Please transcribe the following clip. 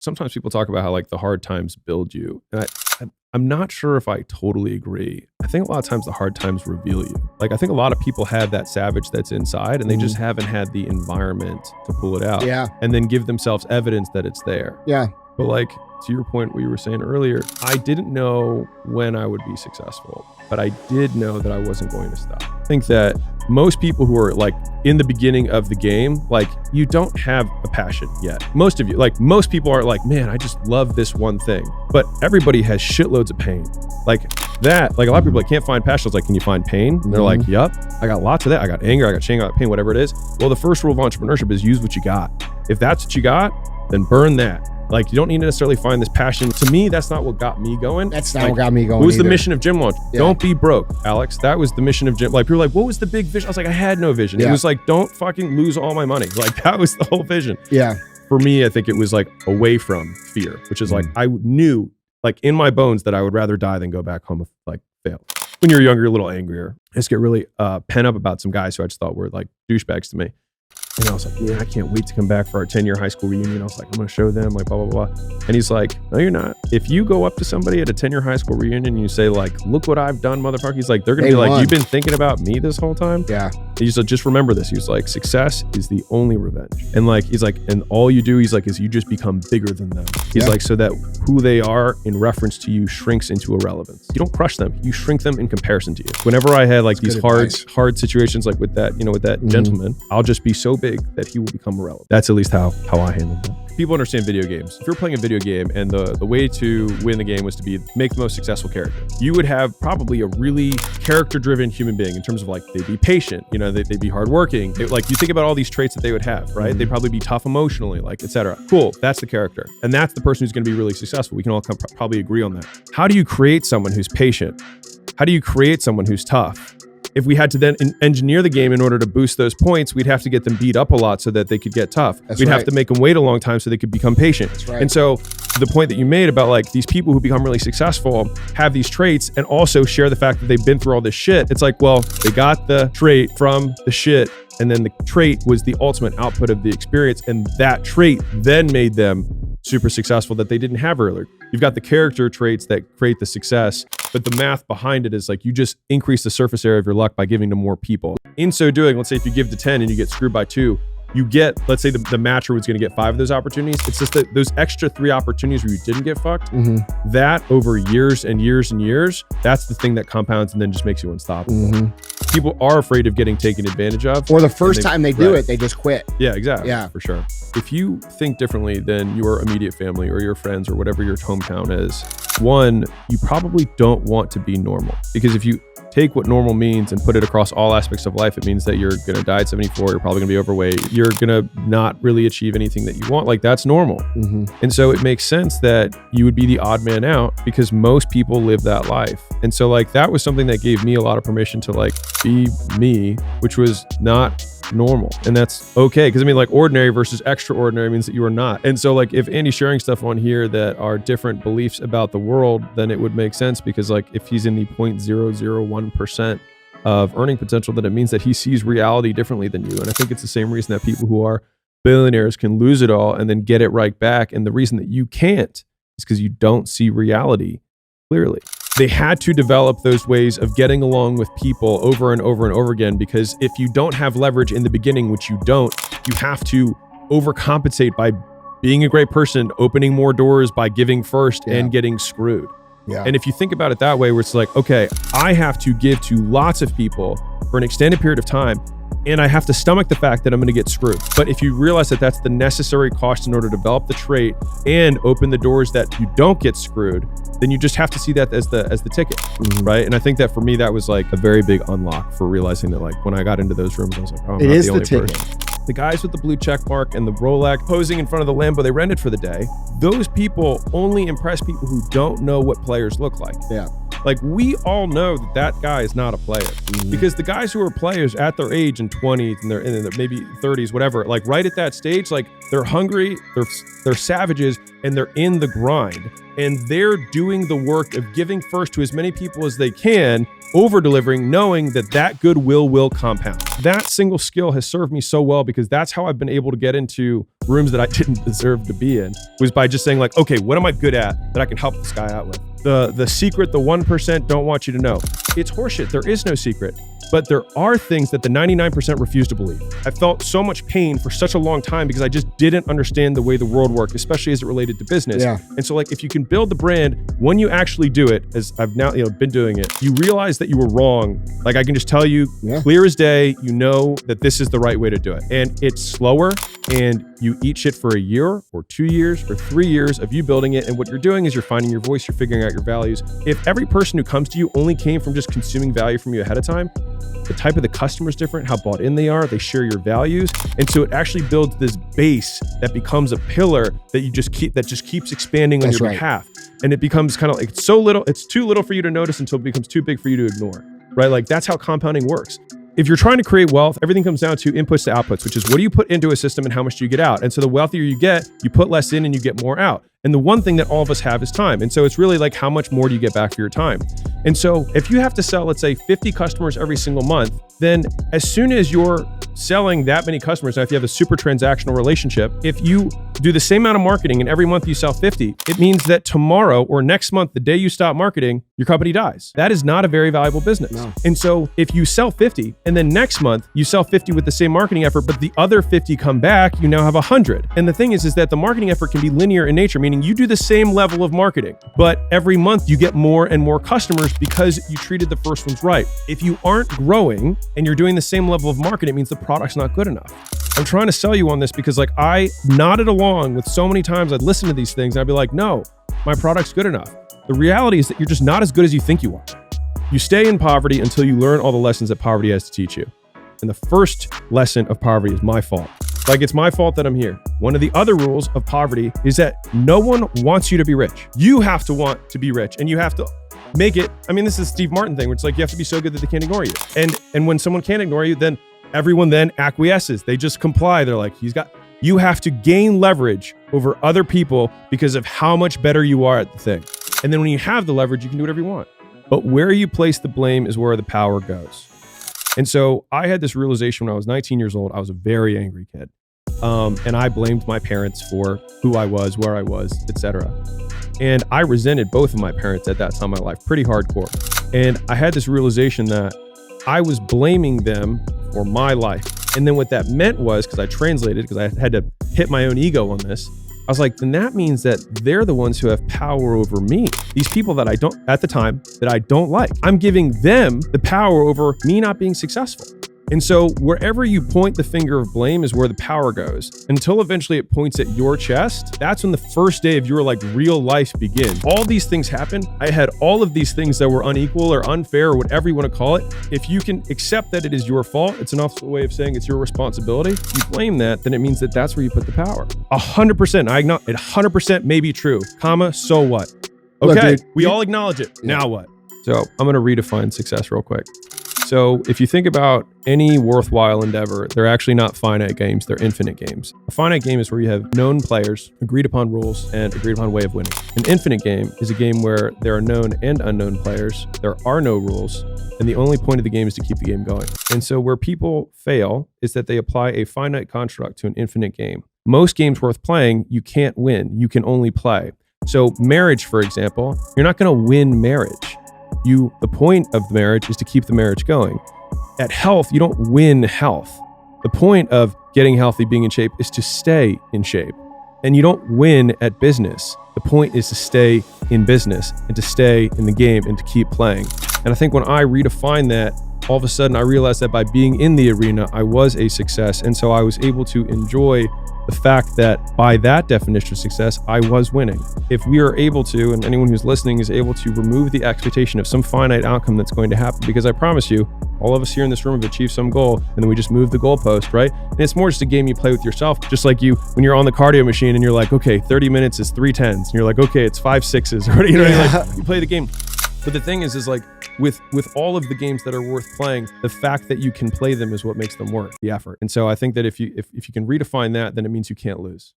sometimes people talk about how like the hard times build you. And I'm not sure if I totally agree. I think a lot of times the hard times reveal you. Like I think a lot of people have that savage that's inside and they just haven't had the environment to pull it out. Yeah. And then give themselves evidence that it's there. Yeah. But like, to your point, what you were saying earlier, I didn't know when I would be successful, but I did know that I wasn't going to stop. I think that most people who are like in the beginning of the game, like you don't have a passion yet. Most of you, like most people are like, man, I just love this one thing. But everybody has shitloads of pain. Like that, like a lot of people like can't find passion. It's like, can you find pain? And they're like, yup, I got lots of that. I got anger, I got shame, I got pain, whatever it is. Well, the first rule of entrepreneurship is use what you got. If that's what you got, then burn that. Like you don't need to necessarily find this passion. To me, that's not what got me going. That's not what got me going. What was either. the mission of Gym Launch? Yeah. Don't be broke, Alex. That was the mission of Gym. Like people were like, what was the big vision? I was like, I had no vision. Yeah. It was like, don't fucking lose all my money. Like that was the whole vision. Yeah. For me, I think it was like away from fear, which is like, I knew like in my bones that I would rather die than go back home with like fail. When you're younger, you're a little angrier. I just get really pent up about some guys who I just thought were like douchebags to me. And I was like, man, I can't wait to come back for our 10-year high school reunion. I was like, I'm going to show them like blah, blah, blah. And he's like, no, you're not. If you go up to somebody at a 10-year high school reunion and you say like, look what I've done, motherfucker. He's like, they're going to be like, you've been thinking about me this whole time? Yeah. He's like, just remember this. He was like, success is the only revenge. And like, he's like, and all you do, he's like, is you just become bigger than them. He's like, so that who they are in reference to you shrinks into irrelevance. You don't crush them. You shrink them in comparison to you. Whenever I had like these hard situations, like with that, with that gentleman, I'll just be so big that he will become irrelevant. That's at least how I handled it. People understand video games. If you're playing a video game and the way to win the game was to make the most successful character, you would have probably a really character-driven human being in terms of like, they'd be patient, they'd be hardworking. Like you think about all these traits that they would have, right? They'd probably be tough emotionally, like etc. Cool, that's the character. And that's the person who's going to be really successful. We can all probably agree on that. How do you create someone who's patient? How do you create someone who's tough? If we had to then engineer the game in order to boost those points, we'd have to get them beat up a lot so that they could get tough. We'd have to make them wait a long time so they could become patient. That's right. And so the point that you made about like these people who become really successful have these traits and also share the fact that they've been through all this shit. It's like, well, they got the trait from the shit, and then the trait was the ultimate output of the experience, and that trait then made them super successful that they didn't have earlier. You've got the character traits that create the success, but the math behind it is like you just increase the surface area of your luck by giving to more people. In so doing, let's say if you give to 10 and you get screwed by 2, you get, let's say the matcher was going to get 5 of those opportunities. It's just that those extra 3 opportunities where you didn't get fucked, that over years and years and years, that's the thing that compounds and then just makes you unstoppable. People are afraid of getting taken advantage of. Or the first time they do it, they just quit. Yeah, exactly. Yeah, for sure. If you think differently than your immediate family or your friends or whatever your hometown is, one, you probably don't want to be normal. Because if you take what normal means and put it across all aspects of life, it means that you're going to die at 74, you're probably going to be overweight, you're going to not really achieve anything that you want. Like that's normal. And so it makes sense that you would be the odd man out because most people live that life. And so like that was something that gave me a lot of permission to like be me, which was not normal. And that's okay. Because I mean like ordinary versus extraordinary means that you are not. And so like if Andy's sharing stuff on here that are different beliefs about the world, then it would make sense because like if he's in the 0.001% of earning potential, then it means that he sees reality differently than you. And I think it's the same reason that people who are billionaires can lose it all and then get it right back. And the reason that you can't is because you don't see reality clearly. They had to develop those ways of getting along with people over and over and over again, because if you don't have leverage in the beginning, which you don't, you have to overcompensate by being a great person, opening more doors by giving first and getting screwed. And if you think about it that way, where it's like, okay, I have to give to lots of people for an extended period of time, and I have to stomach the fact that I'm going to get screwed. But if you realize that that's the necessary cost in order to develop the trait and open the doors that you don't get screwed, then you just have to see that as the ticket, right? And I think that for me, that was like a very big unlock for realizing that like when I got into those rooms, I was like, oh, I'm not the only person. The guys with the blue check mark and the Rolex posing in front of the Lambo they rented for the day, those people only impress people who don't know what players look like. Like we all know that guy is not a player because the guys who are players at their age in 20s and they're in their maybe 30s, whatever, like right at that stage, like they're hungry, they're savages, and they're in the grind, and they're doing the work of giving first to as many people as they can over delivering, knowing that that goodwill will compound. That single skill has served me so well because that's how I've been able to get into rooms that I didn't deserve to be in, was by just saying like, okay, what am I good at that I can help this guy out with? The secret the 1% don't want you to know. It's horseshit. There is no secret. But there are things that the 99% refuse to believe. I felt so much pain for such a long time because I just didn't understand the way the world worked, especially as it related to business. Yeah. And so like, if you can build the brand, when you actually do it, as I've now been doing it, you realize that you were wrong. Like I can just tell you clear as day, you know that this is the right way to do it. And it's slower, and you eat shit for a year or 2 years or 3 years of you building it. And what you're doing is you're finding your voice, you're figuring out your values. If every person who comes to you only came from just consuming value from you ahead of time, the type of the customer is different, how bought in they are, they share your values. And so it actually builds this base that becomes a pillar that you just keep, that just keeps expanding on your behalf. And it becomes kind of like, it's so little, it's too little for you to notice until it becomes too big for you to ignore, right? Like that's how compounding works. If you're trying to create wealth, everything comes down to inputs to outputs, which is what do you put into a system and how much do you get out? And so the wealthier you get, you put less in and you get more out. And the one thing that all of us have is time. And so it's really like, how much more do you get back for your time? And so if you have to sell, let's say 50 customers every single month, then as soon as you're selling that many customers, now if you have a super transactional relationship, if you do the same amount of marketing and every month you sell 50, it means that tomorrow or next month, the day you stop marketing, your company dies. That is not a very valuable business. No. And so if you sell 50 and then next month you sell 50 with the same marketing effort, but the other 50 come back, you now have 100. And the thing is that the marketing effort can be linear in nature, meaning you do the same level of marketing, but every month you get more and more customers because you treated the first ones right. If you aren't growing and you're doing the same level of marketing, it means the product's not good enough. I'm trying to sell you on this because like I nodded along with so many times I'd listen to these things and I'd be like, no, my product's good enough. The reality is that you're just not as good as you think you are. You stay in poverty until you learn all the lessons that poverty has to teach you. And the first lesson of poverty is my fault. Like it's my fault that I'm here. One of the other rules of poverty is that no one wants you to be rich. You have to want to be rich and you have to make it. I mean, this is Steve Martin thing where it's like, you have to be so good that they can't ignore you. And when someone can't ignore you, then everyone then acquiesces. They just comply. They're like, you have to gain leverage over other people because of how much better you are at the thing. And then when you have the leverage, you can do whatever you want. But where you place the blame is where the power goes. And so I had this realization when I was 19 years old. I was a very angry kid. And I blamed my parents for who I was, where I was, etc. And I resented both of my parents at that time in my life, pretty hardcore. And I had this realization that I was blaming them for my life. And then what that meant was, because I translated, because I had to hit my own ego on this, I was like, then that means that they're the ones who have power over me. These people that I don't, at the time, that I don't like. I'm giving them the power over me not being successful. And so wherever you point the finger of blame is where the power goes. Until eventually it points at your chest, that's when the first day of your like real life begins. All these things happen. I had all of these things that were unequal or unfair or whatever you want to call it. If you can accept that it is your fault, it's an awful way of saying it's your responsibility. You blame that, then it means that that's where you put the power. 100%. I acknowledge it 100% may be true, comma, so what? Okay, look, we all acknowledge it. Yeah. Now what? So I'm going to redefine success real quick. So if you think about any worthwhile endeavor, they're actually not finite games, they're infinite games. A finite game is where you have known players, agreed upon rules, and agreed upon way of winning. An infinite game is a game where there are known and unknown players, there are no rules, and the only point of the game is to keep the game going. And so where people fail is that they apply a finite construct to an infinite game. Most games worth playing, you can't win, you can only play. So marriage, for example, you're not gonna win marriage. The point of the marriage is to keep the marriage going. At health, you don't win health. The point of getting healthy, being in shape, is to stay in shape. And you don't win at business. The point is to stay in business and to stay in the game and to keep playing. And I think when I redefined that, all of a sudden I realized that by being in the arena, I was a success. And so I was able to enjoy the fact that by that definition of success, I was winning. If we are able to, and anyone who's listening is able to remove the expectation of some finite outcome that's going to happen, because I promise you, all of us here in this room have achieved some goal, and then we just move the goalpost, right? And it's more just a game you play with yourself, just like you, when you're on the cardio machine and you're like, okay, 30 minutes is 3 10s, and you're like, okay, it's 5 6s, or you know, like, you play the game. But the thing is like, with all of the games that are worth playing, the fact that you can play them is what makes them worth the effort. And so I think that if you can redefine that, then it means you can't lose.